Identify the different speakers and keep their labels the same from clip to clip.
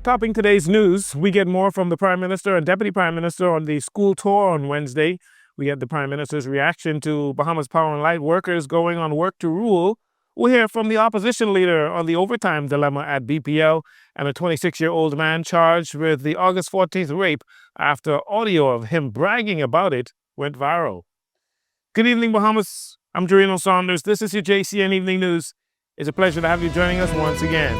Speaker 1: Topping today's news, we get more from the Prime Minister and Deputy Prime Minister on the school tour on Wednesday. We get the Prime Minister's reaction to Bahamas Power and Light workers going on work to rule. We'll hear from the opposition leader on the overtime dilemma at BPL and a 26-year-old man charged with the August 14th rape after audio of him bragging about it went viral. Good evening, Bahamas. I'm Jarino Saunders. This is your JCN Evening News. It's a pleasure to have you joining us once again.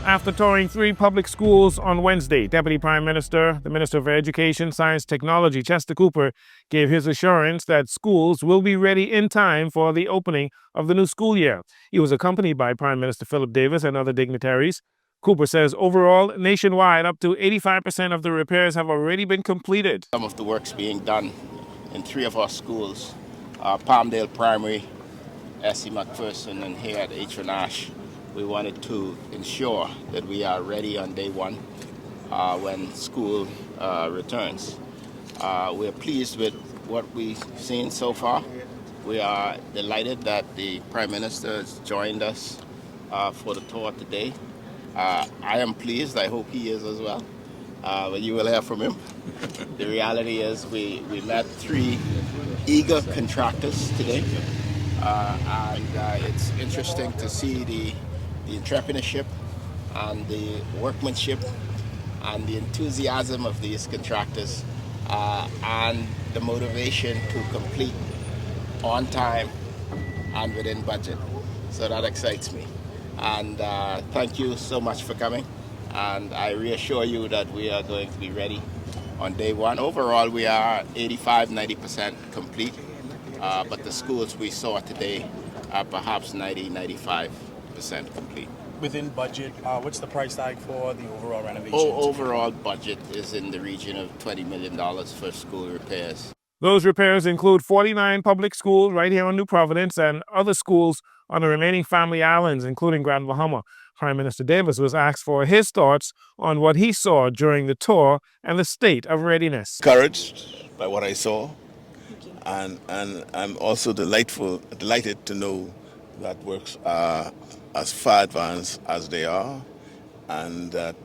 Speaker 1: After touring 3 public schools on Wednesday, Deputy Prime Minister, the Minister for Education, Science, Technology, Chester Cooper, gave his assurance that schools will be ready in time for the opening of the new school year. He was accompanied by Prime Minister Philip Davis and other dignitaries. Cooper says overall, nationwide, up to 85% of the repairs have already been completed.
Speaker 2: Some of the work's being done in 3 of our schools, Palmdale Primary, S.C. McPherson, and here at H. Ash. We wanted to ensure that we are ready on day one when school returns. We're pleased with what we've seen so far. We are delighted that the Prime Minister has joined us for the tour today. I am pleased. I hope he is as well. But you will hear from him. The reality is we met 3 eager contractors today. And it's interesting to see the entrepreneurship and the workmanship and the enthusiasm of these contractors and the motivation to complete on time and within budget. So that excites me. And thank you so much for coming. And I reassure you that we are going to be ready on day one. Overall, we are 85-90% complete. But the schools we saw today are perhaps 90-95% complete.
Speaker 3: Within budget, what's the price tag for the overall renovation?
Speaker 2: Overall budget is in the region of $20 million for school repairs.
Speaker 1: Those repairs include 49 public schools right here on New Providence and other schools on the remaining family islands, including Grand Bahama. Prime Minister Davis was asked for his thoughts on what he saw during the tour and the state of readiness.
Speaker 4: Encouraged by what I saw, and I'm also delighted to know that works are as far advanced as they are, and that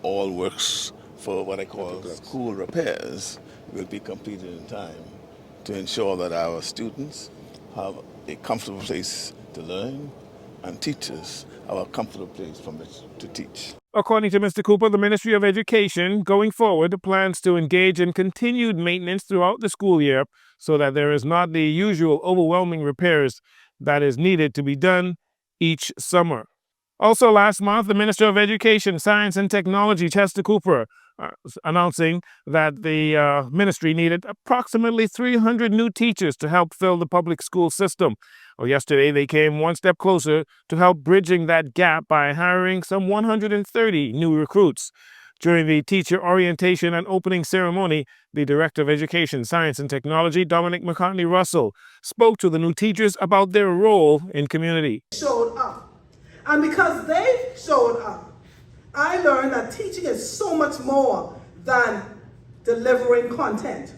Speaker 4: all works for what I call school repairs will be completed in time to ensure that our students have a comfortable place to learn and teachers have a comfortable place from which to teach.
Speaker 1: According to Mr. Cooper, the Ministry of Education, going forward, plans to engage in continued maintenance throughout the school year so that there is not the usual overwhelming repairs that is needed to be done each summer. Also last month, the Minister of Education, Science and Technology, Chester Cooper, announcing that the ministry needed approximately 300 new teachers to help fill the public school system. Well, yesterday, they came one step closer to help bridging that gap by hiring some 130 new recruits. During the teacher orientation and opening ceremony, the Director of Education, Science and Technology, Dominic McCartney Russell, spoke to the new teachers about their role in community.
Speaker 5: Showed up. And because they showed up, I learned that teaching is so much more than delivering content.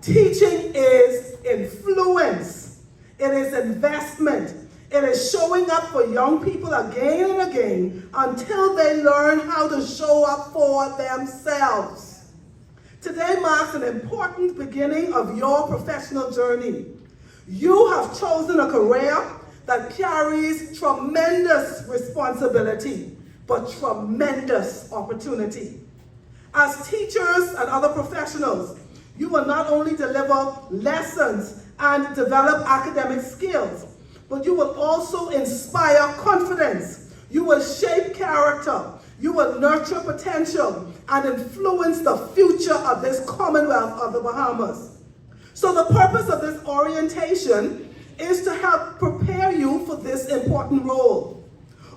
Speaker 5: Teaching is influence. It is investment. It is showing up for young people again and again until they learn how to show up for themselves. Today marks an important beginning of your professional journey. You have chosen a career that carries tremendous responsibility, but tremendous opportunity. As teachers and other professionals, you will not only deliver lessons and develop academic skills, but you will also inspire confidence. You will shape character. You will nurture potential and influence the future of this Commonwealth of the Bahamas. So the purpose of this orientation is to help prepare you for this important role.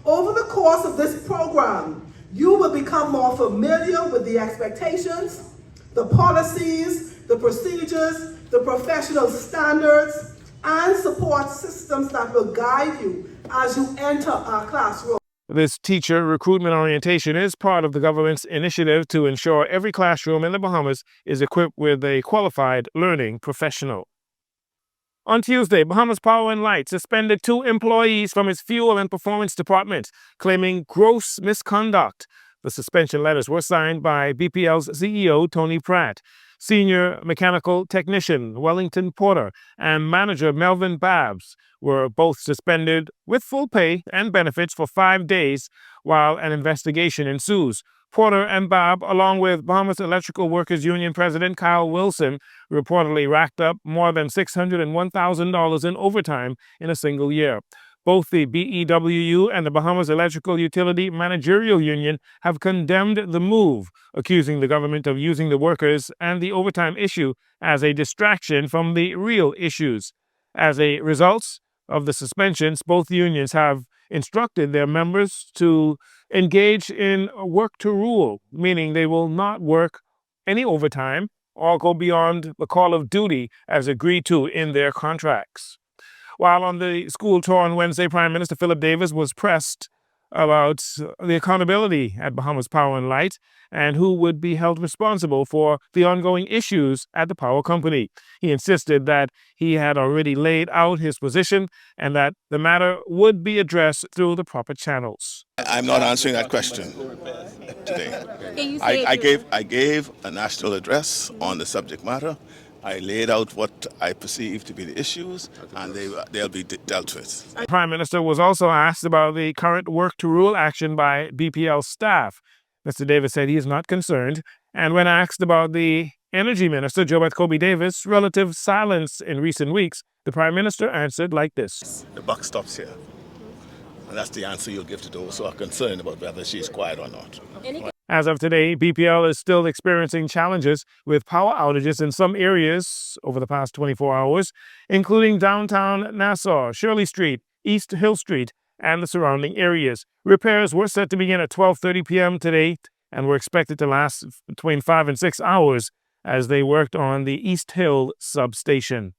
Speaker 5: Over the course of this program, you will become more familiar with the expectations, the policies, the procedures, the professional standards, and support systems that will guide you as you enter our classroom.
Speaker 1: This teacher recruitment orientation is part of the government's initiative to ensure every classroom in the Bahamas is equipped with a qualified learning professional. On Tuesday, Bahamas Power and Light suspended 2 employees from its fuel and performance department, claiming gross misconduct. The suspension letters were signed by BPL's CEO, Tony Pratt, Senior Mechanical Technician Wellington Porter, and Manager Melvin Babs were both suspended with full pay and benefits for 5 days while an investigation ensues. Porter and Bab, along with Bahamas Electrical Workers Union President Kyle Wilson, reportedly racked up more than $601,000 in overtime in a single year. Both the BEWU and the Bahamas Electrical Utility Managerial Union have condemned the move, accusing the government of using the workers and the overtime issue as a distraction from the real issues. As a result of the suspensions, both unions have instructed their members to engage in work to rule, meaning they will not work any overtime or go beyond the call of duty as agreed to in their contracts. While on the school tour on Wednesday, Prime Minister Philip Davis was pressed about the accountability at Bahamas Power and Light and who would be held responsible for the ongoing issues at the power company. He insisted that he had already laid out his position and that the matter would be addressed through the proper channels.
Speaker 4: I'm not answering that question today. I gave a national address on the subject matter. I laid out what I perceive to be the issues, and they'll be dealt with.
Speaker 1: The Prime Minister was also asked about the current work-to-rule action by BPL staff. Mr. Davis said he is not concerned, and when asked about the Energy Minister, Jobeth Kobe Davis' relative silence in recent weeks, the Prime Minister answered like this.
Speaker 4: The buck stops here, and that's the answer you'll give to those who are concerned about whether she's quiet or not.
Speaker 1: As of today, BPL is still experiencing challenges with power outages in some areas over the past 24 hours, including downtown Nassau, Shirley Street, East Hill Street, and the surrounding areas. Repairs were set to begin at 12:30 p.m. today and were expected to last between 5 and 6 hours as they worked on the East Hill substation.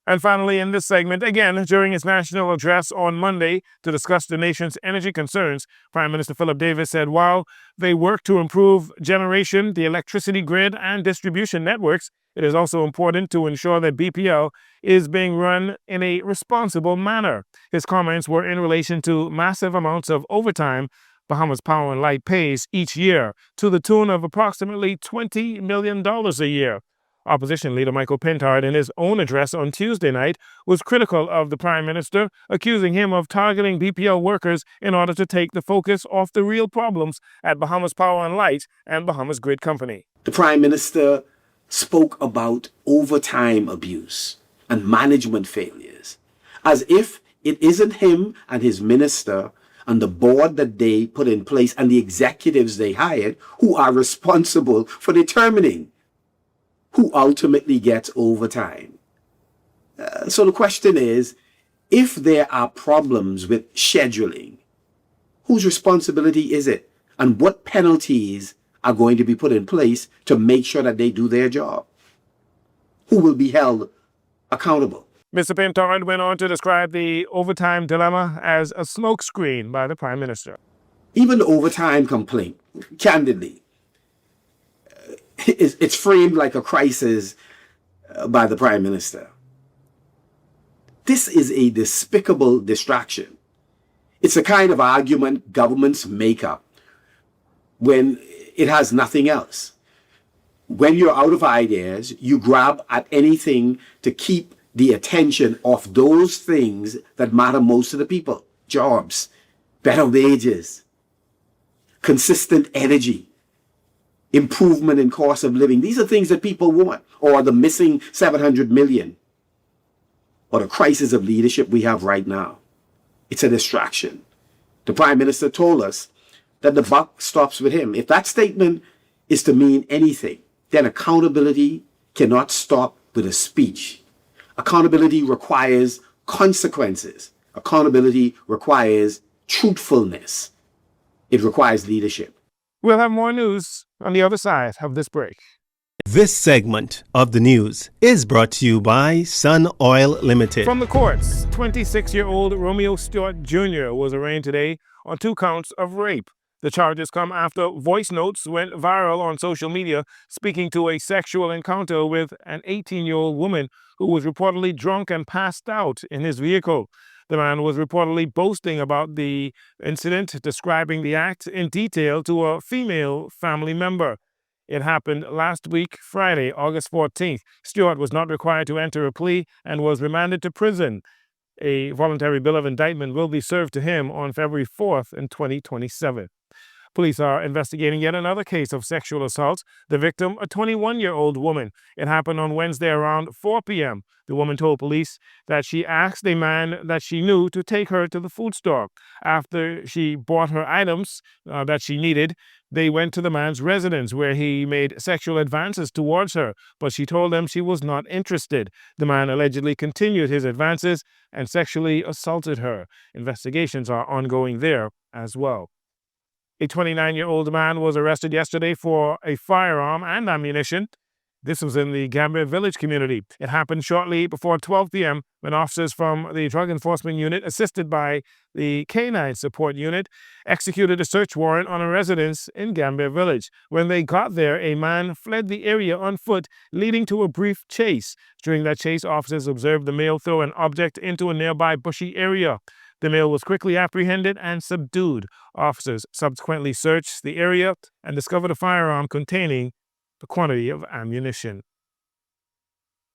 Speaker 1: And finally, in this segment, again, during his national address on Monday to discuss the nation's energy concerns, Prime Minister Philip Davis said while they work to improve generation, the electricity grid, and distribution networks, it is also important to ensure that BPL is being run in a responsible manner. His comments were in relation to massive amounts of overtime Bahamas Power and Light pays each year to the tune of approximately $20 million a year. Opposition leader Michael Pintard, in his own address on Tuesday night, was critical of the Prime Minister, accusing him of targeting BPL workers in order to take the focus off the real problems at Bahamas Power and Light and Bahamas Grid Company.
Speaker 6: The Prime Minister spoke about overtime abuse and management failures, as if it isn't him and his minister and the board that they put in place and the executives they hired who are responsible for determining who ultimately gets overtime. So the question is, if there are problems with scheduling, whose responsibility is it? And what penalties are going to be put in place to make sure that they do their job? Who will be held accountable?
Speaker 1: Mr. Pintard went on to describe the overtime dilemma as a smokescreen by the Prime Minister.
Speaker 6: Even the overtime complaint, candidly, it's framed like a crisis by the Prime Minister. This is a despicable distraction. It's a kind of argument governments make up when it has nothing else. When you're out of ideas, you grab at anything to keep the attention of those things that matter most to the people. Jobs, better wages, consistent energy, improvement in cost of living. These are things that people want. Or the missing 700 million. Or the crisis of leadership we have right now. It's a distraction. The Prime Minister told us that the buck stops with him. If that statement is to mean anything, then accountability cannot stop with a speech. Accountability requires consequences. Accountability requires truthfulness. It requires leadership.
Speaker 1: We'll have more news on the other side of this break.
Speaker 7: This segment of the news is brought to you by Sun Oil Limited.
Speaker 1: From the courts, 26-year-old Romeo Stewart Jr. was arraigned today on 2 counts of rape. The charges come after voice notes went viral on social media speaking to a sexual encounter with an 18-year-old woman who was reportedly drunk and passed out in his vehicle. The man was reportedly boasting about the incident, describing the act in detail to a female family member. It happened last week, Friday, August 14th. Stewart was not required to enter a plea and was remanded to prison. A voluntary bill of indictment will be served to him on February 4th in 2027. Police are investigating yet another case of sexual assault. The victim, a 21-year-old woman. It happened on Wednesday around 4 p.m. The woman told police that she asked a man that she knew to take her to the food store. After she bought her items that she needed, they went to the man's residence where he made sexual advances towards her, but she told them she was not interested. The man allegedly continued his advances and sexually assaulted her. Investigations are ongoing there as well. A 29-year-old man was arrested yesterday for a firearm and ammunition. This was in the Gambia Village community. It happened shortly before 12 p.m. when officers from the Drug Enforcement Unit, assisted by the Canine Support Unit, executed a search warrant on a residence in Gambia Village. When they got there, a man fled the area on foot, leading to a brief chase. During that chase, officers observed the male throw an object into a nearby bushy area. The male was quickly apprehended and subdued. Officers subsequently searched the area and discovered a firearm containing the quantity of ammunition.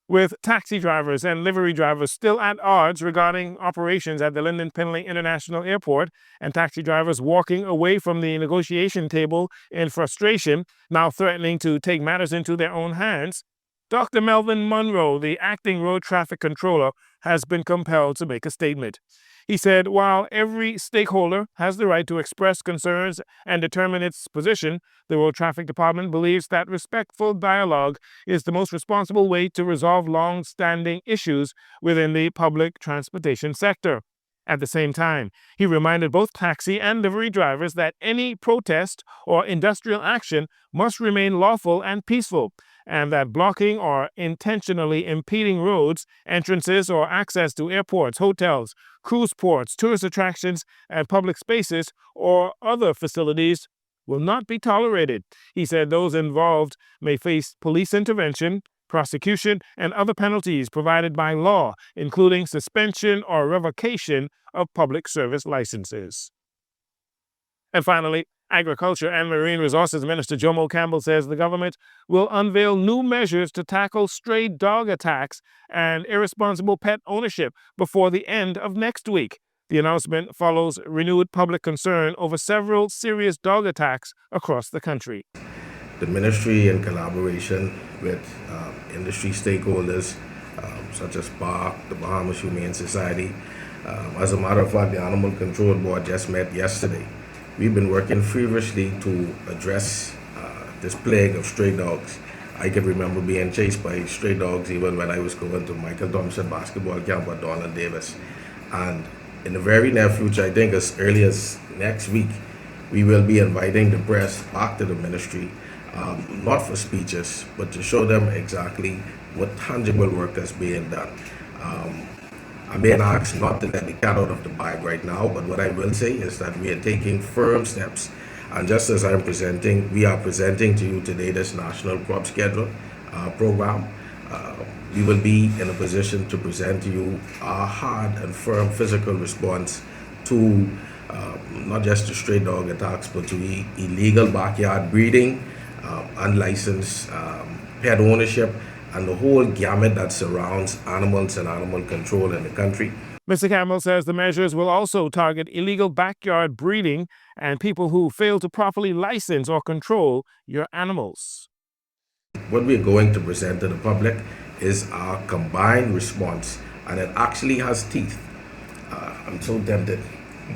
Speaker 1: With taxi drivers and livery drivers still at odds regarding operations at the Lyndon Pinley International Airport and taxi drivers walking away from the negotiation table in frustration, now threatening to take matters into their own hands, Dr. Melvin Monroe, the acting road traffic controller, has been compelled to make a statement. He said, while every stakeholder has the right to express concerns and determine its position, the Road Traffic Department believes that respectful dialogue is the most responsible way to resolve long-standing issues within the public transportation sector. At the same time, he reminded both taxi and livery drivers that any protest or industrial action must remain lawful and peaceful, and that blocking or intentionally impeding roads, entrances, or access to airports, hotels, cruise ports, tourist attractions, and public spaces or other facilities will not be tolerated. He said those involved may face police intervention, prosecution, and other penalties provided by law, including suspension or revocation of public service licenses. And finally, Agriculture and Marine Resources Minister Jomo Campbell says the government will unveil new measures to tackle stray dog attacks and irresponsible pet ownership before the end of next week. The announcement follows renewed public concern over several serious dog attacks across the country.
Speaker 8: The ministry, in collaboration with industry stakeholders such as BARC, the Bahamas Humane Society, as a matter of fact, the Animal Control Board just met yesterday. We've been working feverishly to address this plague of stray dogs. I can remember being chased by stray dogs even when I was going to Michael Thompson basketball camp at Donald Davis. And in the very near future, I think as early as next week, we will be inviting the press back to the ministry, not for speeches, but to show them exactly what tangible work is being done. I'm being asked not to let the cat out of the bag right now, but what I will say is that we are taking firm steps. And just as I'm presenting, we are presenting to you today this National Crop Schedule program. We will be in a position to present to you our hard and firm physical response to not just the stray dog attacks, but to illegal backyard breeding, unlicensed pet ownership, and the whole gamut that surrounds animals and animal control in the country.
Speaker 1: Mr. Campbell says the measures will also target illegal backyard breeding and people who fail to properly license or control your animals.
Speaker 8: What we're going to present to the public is our combined response, and it actually has teeth. I'm so tempted.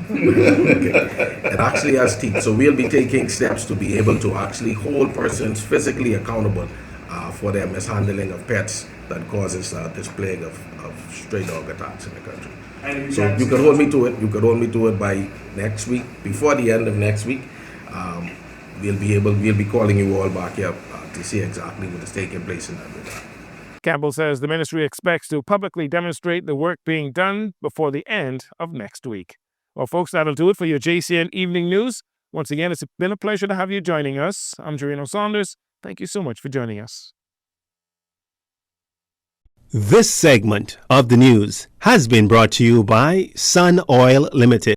Speaker 8: Okay. It actually has teeth. So we'll be taking steps to be able to actually hold persons physically accountable for their mishandling of pets that causes this plague of stray dog attacks in the country. So you can hold me to it. You can hold me to it by next week. Before the end of next week, we'll be calling you all back here to see exactly what is taking place in that regard.
Speaker 1: Campbell says the ministry expects to publicly demonstrate the work being done before the end of next week. Well, folks, that'll do it for your JCN Evening News. Once again, it's been a pleasure to have you joining us. I'm Jarino Saunders. Thank you so much for joining us.
Speaker 7: This segment of the news has been brought to you by Sun Oil Limited.